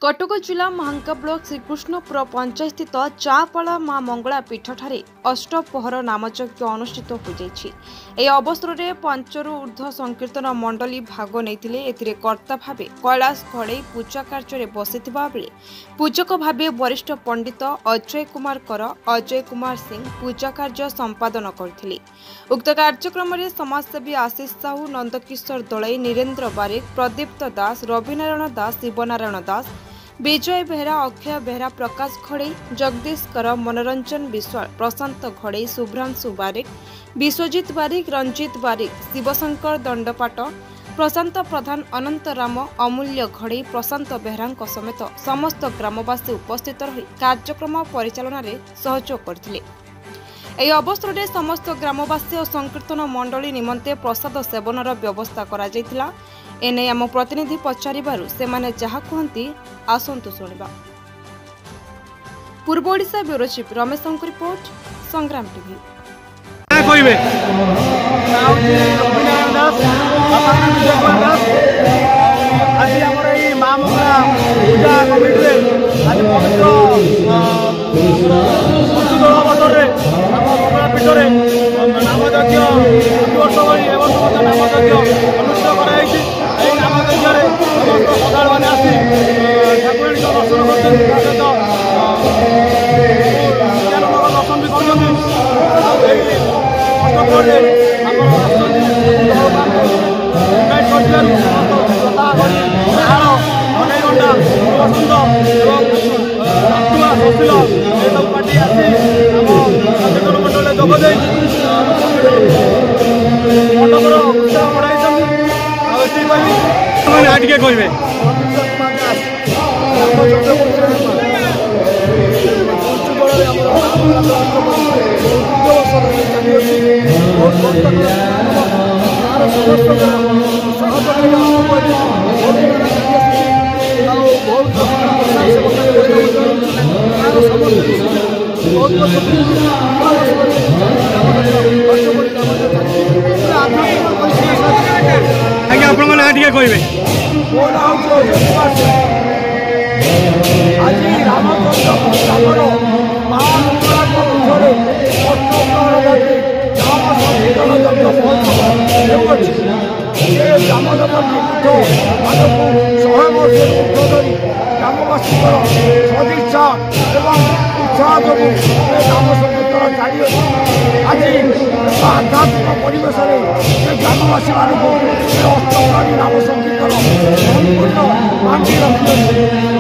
कटक जिला महांका ब्लॉक श्रीकृष्णपुर पंचायत स्थित चापाला मां मंगला पीठठारे अष्टपहर नामयज्ञ अनुष्ठित हो अवसर में पंचरु ऊर्ध्व संकीर्तन मंडली भाग नहीं कर्ता भाव कैलाश घड़ई पूजा कार्य बसिथिबा बेले पूजक भाव वरिष्ठ पंडित अजय कुमार कर अजय कुमार सिंह पूजा कार्य संपादन करथिले। उक्त कार्यक्रम में समाजसेवी आशीष साहू नंदकिशोर दलई नीरेन्द्र बारिक प्रदीप्त दास रविनारायण दास शिवनारायण दास विजय बेहरा अक्षय बेहरा प्रकाश घड़ई जगदीश कर मनोरंजन विश्वाल प्रशांत घड़ई शुभ्रांशु बारिक विश्वजित बारिक रंजित बारिक शिवशंकर दंडपाट प्रशांत प्रधान अनंत राम अमूल्य घड़ई प्रशांत बेहरा समेत समस्त ग्रामवासी उपस्थित रही कार्यक्रम परिचालन में सहयोग करथिले। ଏହି ଅବସରରେ ସମସ୍ତ ଗ୍ରାମବାସୀ ଓ ସଂକୀର୍ତ୍ତନ ମଣ୍ଡଳୀ ନିମନ୍ତେ ପ୍ରସାଦ ସେବନର ବ୍ୟବସ୍ଥା କରାଯାଇଥିଲା। ଏନେଇ ଆମ ପ୍ରତିନିଧି ପଚାରିବାରୁ ସେମାନେ ଯାହା କୁହନ୍ତି ଆସନ୍ତୁ ଶୁଣିବା। ପୂର୍ବ ଓଡ଼ିଶା ବ୍ୟୁରୋ ଚିଫ୍ ରମେଶଙ୍କ ରିପୋର୍ଟ ସଂଗ୍ରାମ ଟିଭି। କହିବେ ଆଜି ଆମର ଏଇ ମା ମଙ୍ଗଳା ପୂଜା କମିଟିରେ ଆଜି ପବିତ୍ର ଅବସରରେ पीठरे नामयज्ञ वर्ष भरी एवं नामयज्ञ अनुष्ठित कराई। नामयज्ञ समस्त श्रद्धालु मैंने आसी ठाकुराणी दर्शन करते सहित दर्शन भी टिके कहे आप टिके कहे सदिच्छा उत्साह जो नाम संकीर्तन जारी आज आध्यात्मिक परिवेश ग्रामवासी मानक अष्टप्रहरी नाम संकीर्तन संपूर्ण बांधि रखी